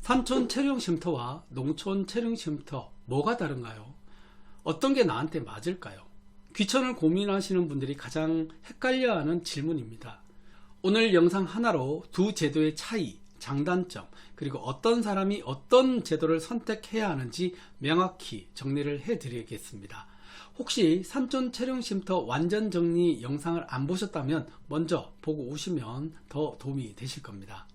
산촌 체류형 쉼터와 농촌 체류형 쉼터 뭐가 다른가요? 어떤 게 나한테 맞을까요? 귀천을 고민하시는 분들이 가장 헷갈려하는 질문입니다. 오늘 영상 하나로 두 제도의 차이, 장단점, 그리고 어떤 사람이 어떤 제도를 선택해야 하는지 명확히 정리를 해드리겠습니다. 혹시 산촌 체류형 쉼터 완전 정리 영상을 안 보셨다면 먼저 보고 오시면 더 도움이 되실 겁니다.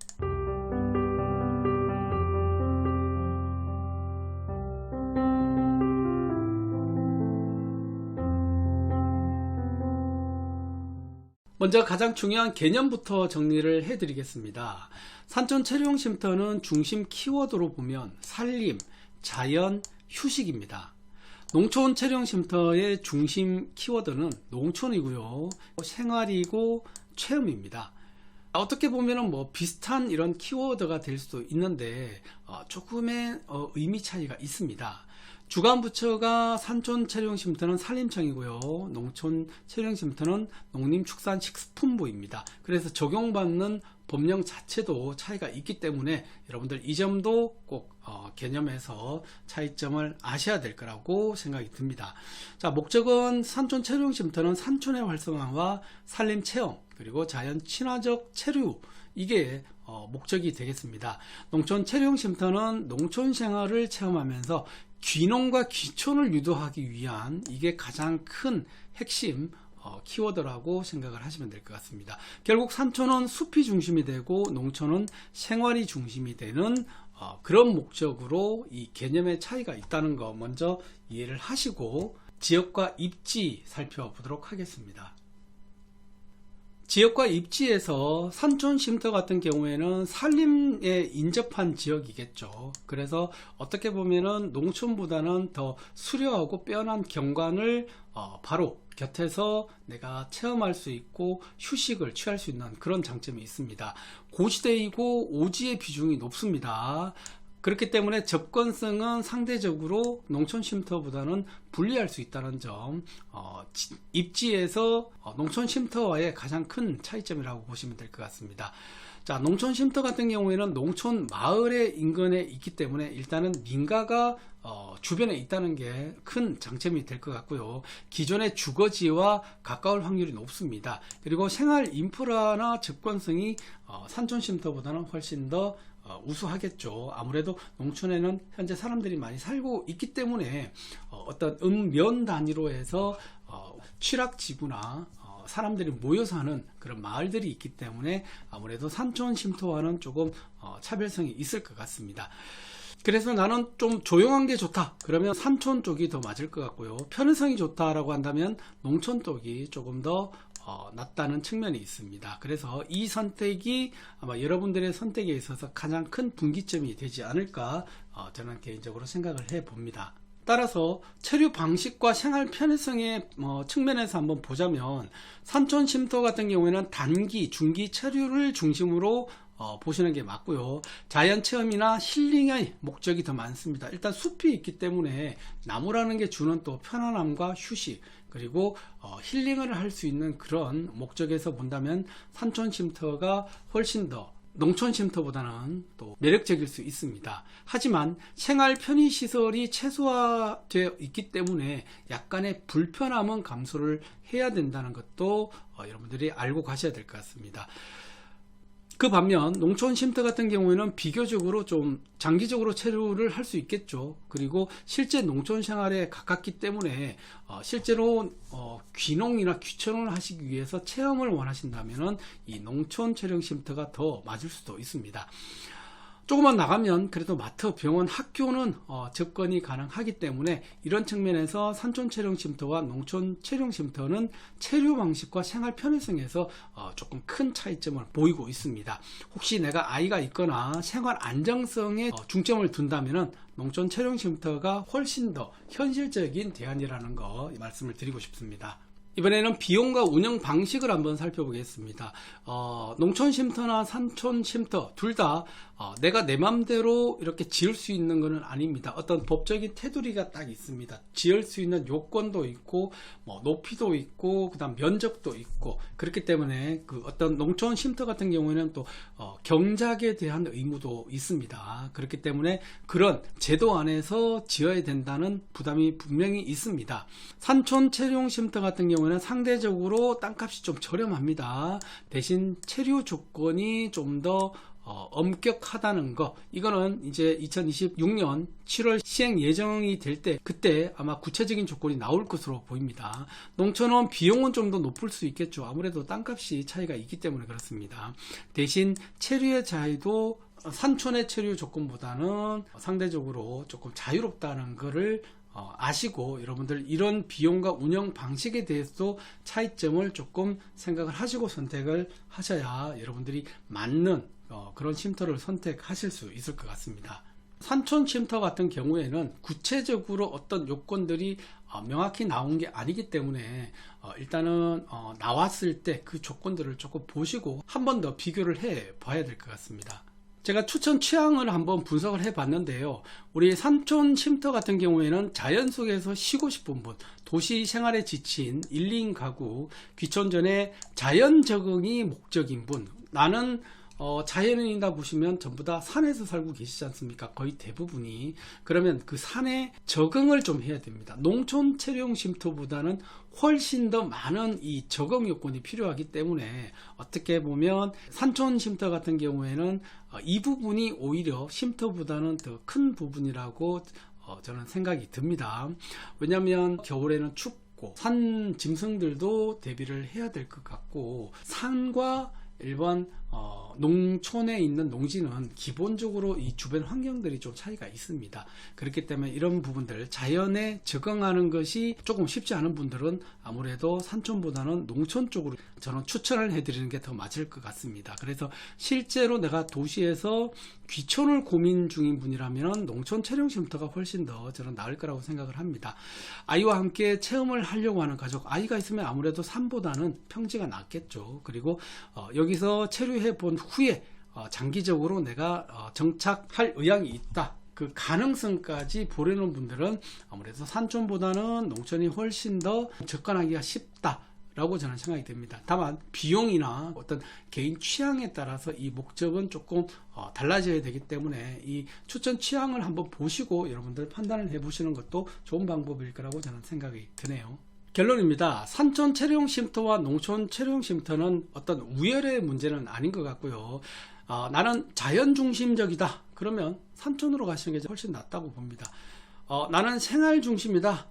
먼저 가장 중요한 개념부터 정리를 해드리겠습니다. 산촌 체류형 쉼터는 중심 키워드로 보면 살림, 자연, 휴식입니다. 농촌 체류형 쉼터의 중심 키워드는 농촌이고요, 생활이고 체험입니다. 어떻게 보면 비슷한 이런 키워드가 될 수도 있는데 조금의 의미 차이가 있습니다. 주관부처가 산촌 체류형 쉼터는 산림청이고요, 농촌 체류형 쉼터는 농림축산식품부입니다. 그래서 적용받는 법령 자체도 차이가 있기 때문에 여러분들 이 점도 꼭 개념에서 차이점을 아셔야 될 거라고 생각이 듭니다. 자, 목적은 산촌 체류형 쉼터는 산촌의 활성화와 산림 체험, 그리고 자연 친화적 체류, 이게 목적이 되겠습니다. 농촌 체류형 쉼터는 농촌 생활을 체험하면서 귀농과 귀촌을 유도하기 위한, 이게 가장 큰 핵심 키워드라고 생각을 하시면 될 것 같습니다. 결국 산촌은 숲이 중심이 되고 농촌은 생활이 중심이 되는 그런 목적으로 이 개념의 차이가 있다는 거 먼저 이해를 하시고 지역과 입지 살펴보도록 하겠습니다. 지역과 입지에서 산촌 쉼터 같은 경우에는 산림에 인접한 지역이겠죠. 그래서 어떻게 보면은 농촌보다는 더 수려하고 빼어난 경관을 바로 곁에서 내가 체험할 수 있고 휴식을 취할 수 있는 그런 장점이 있습니다. 고지대이고 오지의 비중이 높습니다. 그렇기 때문에 접근성은 상대적으로 농촌 쉼터보다는 불리할 수 있다는 점, 입지에서 농촌 쉼터와의 가장 큰 차이점이라고 보시면 될 것 같습니다. 자, 농촌 쉼터 같은 경우에는 농촌 마을의 인근에 있기 때문에 일단은 민가가 주변에 있다는 게 큰 장점이 될 것 같고요. 기존의 주거지와 가까울 확률이 높습니다. 그리고 생활 인프라나 접근성이 산촌 쉼터보다는 훨씬 더 우수하겠죠. 아무래도 농촌에는 현재 사람들이 많이 살고 있기 때문에 어떤 면 단위로 해서 취락지구나 사람들이 모여서 하는 그런 마을들이 있기 때문에 아무래도 산촌 쉼터와는 조금 차별성이 있을 것 같습니다. 그래서 나는 좀 조용한 게 좋다 그러면 산촌 쪽이 더 맞을 것 같고요, 편의성이 좋다라고 한다면 농촌 쪽이 조금 더 낫다는 측면이 있습니다. 그래서 이 선택이 아마 여러분들의 선택에 있어서 가장 큰 분기점이 되지 않을까 저는 개인적으로 생각을 해 봅니다. 따라서 체류 방식과 생활 편의성의 측면에서 한번 보자면 산촌 쉼터 같은 경우에는 단기, 중기 체류를 중심으로 보시는 게 맞고요. 자연 체험이나 힐링의 목적이 더 많습니다. 일단 숲이 있기 때문에 나무라는 게 주는 또 편안함과 휴식, 그리고 힐링을 할 수 있는 그런 목적에서 본다면 산촌 쉼터가 훨씬 더 농촌 쉼터보다는 또 매력적일 수 있습니다. 하지만 생활 편의시설이 최소화되어 있기 때문에 약간의 불편함은 감소를 해야 된다는 것도 여러분들이 알고 가셔야 될 것 같습니다. 그 반면 농촌 쉼터 같은 경우에는 비교적으로 좀 장기적으로 체류를 할 수 있겠죠. 그리고 실제 농촌 생활에 가깝기 때문에 실제로 귀농이나 귀촌을 하시기 위해서 체험을 원하신다면 이 농촌 체류형 쉼터가 더 맞을 수도 있습니다. 조금만 나가면 그래도 마트, 병원, 학교는 접근이 가능하기 때문에 이런 측면에서 산촌 체류형 쉼터와 농촌 체류형 쉼터는 체류 방식과 생활 편의성에서 조금 큰 차이점을 보이고 있습니다. 혹시 내가 아이가 있거나 생활 안정성에 중점을 둔다면 농촌 체류형 쉼터가 훨씬 더 현실적인 대안이라는 거 말씀을 드리고 싶습니다. 이번에는 비용과 운영 방식을 한번 살펴보겠습니다. 농촌 쉼터나 산촌 쉼터 둘 다 내가 내 맘대로 이렇게 지을 수 있는 것은 아닙니다. 어떤 법적인 테두리가 딱 있습니다. 지을 수 있는 요건도 있고 높이도 있고 그다음 면적도 있고, 그렇기 때문에 그 어떤 농촌 쉼터 같은 경우에는 또 경작에 대한 의무도 있습니다. 그렇기 때문에 그런 제도 안에서 지어야 된다는 부담이 분명히 있습니다. 산촌 체류용 쉼터 같은 경우는 상대적으로 땅값이 좀 저렴합니다. 대신 체류 조건이 좀 더 엄격하다는 거, 이거는 이제 2026년 7월 시행 예정이 될 때 그때 아마 구체적인 조건이 나올 것으로 보입니다. 농촌은 비용은 좀 더 높을 수 있겠죠. 아무래도 땅값이 차이가 있기 때문에 그렇습니다. 대신 체류의 자유도 산촌의 체류 조건보다는 상대적으로 조금 자유롭다는 것을 아시고, 여러분들 이런 비용과 운영 방식에 대해서도 차이점을 조금 생각을 하시고 선택을 하셔야 여러분들이 맞는 그런 쉼터를 선택하실 수 있을 것 같습니다. 산촌 쉼터 같은 경우에는 구체적으로 어떤 요건들이 명확히 나온 게 아니기 때문에 일단은 나왔을 때 그 조건들을 조금 보시고 한 번 더 비교를 해 봐야 될 것 같습니다. 제가 추천 취향을 한번 분석을 해 봤는데요. 우리 산촌 쉼터 같은 경우에는 자연 속에서 쉬고 싶은 분, 도시 생활에 지친 1인 가구, 귀촌 전에 자연 적응이 목적인 분, 나는 자연인이다 보시면 전부 다 산에서 살고 계시지 않습니까? 거의 대부분이. 그러면 그 산에 적응을 좀 해야 됩니다. 농촌 체류용 쉼터보다는 훨씬 더 많은 이 적응 요건이 필요하기 때문에 어떻게 보면 산촌 쉼터 같은 경우에는 이 부분이 오히려 쉼터보다는 더 큰 부분이라고 저는 생각이 듭니다. 왜냐하면 겨울에는 춥고 산 짐승들도 대비를 해야 될 것 같고, 산과 일반 농촌에 있는 농지는 기본적으로 이 주변 환경들이 좀 차이가 있습니다. 그렇기 때문에 이런 부분들, 자연에 적응하는 것이 조금 쉽지 않은 분들은 아무래도 산촌보다는 농촌 쪽으로 저는 추천을 해드리는 게 더 맞을 것 같습니다. 그래서 실제로 내가 도시에서 귀촌을 고민 중인 분이라면 농촌 체류용 쉼터가 훨씬 더 저는 나을 거라고 생각을 합니다. 아이와 함께 체험을 하려고 하는 가족, 아이가 있으면 아무래도 산보다는 평지가 낫겠죠. 그리고 여기서 체류해 본 후에 장기적으로 내가 정착할 의향이 있다, 그 가능성까지 보려는 분들은 아무래도 산촌보다는 농촌이 훨씬 더 접근하기가 쉽다 라고 저는 생각이 됩니다. 다만 비용이나 어떤 개인 취향에 따라서 이 목적은 조금 달라져야 되기 때문에 이 추천 취향을 한번 보시고 여러분들 판단을 해 보시는 것도 좋은 방법일 거라고 저는 생각이 드네요. 결론입니다. 산촌 체류용 쉼터와 농촌 체류용 쉼터는 어떤 우열의 문제는 아닌 것 같고요. 나는 자연 중심적이다, 그러면 산촌으로 가시는 게 훨씬 낫다고 봅니다. 나는 생활 중심이다,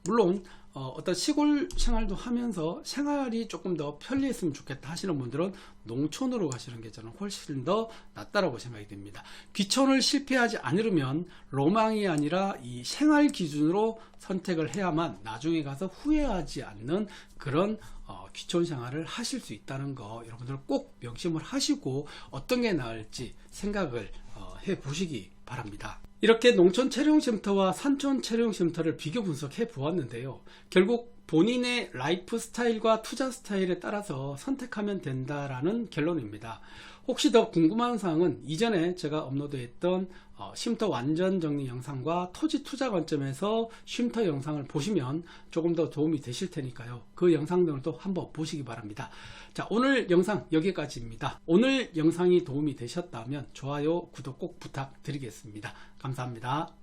물론 어떤 시골 생활도 하면서 생활이 조금 더 편리했으면 좋겠다 하시는 분들은 농촌으로 가시는 게 저는 훨씬 더 낫다라고 생각이 됩니다. 귀촌을 실패하지 않으려면 로망이 아니라 이 생활 기준으로 선택을 해야만 나중에 가서 후회하지 않는 그런 귀촌 생활을 하실 수 있다는 거 여러분들 꼭 명심을 하시고 어떤 게 나을지 생각을 해 보시기 바랍니다. 이렇게 농촌 체류용 쉼터와 산촌 체류용 쉼터를 비교 분석해 보았는데요. 결국 본인의 라이프 스타일과 투자 스타일에 따라서 선택하면 된다라는 결론입니다. 혹시 더 궁금한 사항은 이전에 제가 업로드했던 쉼터 완전 정리 영상과 토지 투자 관점에서 쉼터 영상을 보시면 조금 더 도움이 되실 테니까요. 그 영상들도 한번 보시기 바랍니다. 자, 오늘 영상 여기까지입니다. 오늘 영상이 도움이 되셨다면 좋아요, 구독 꼭 부탁드리겠습니다. 감사합니다.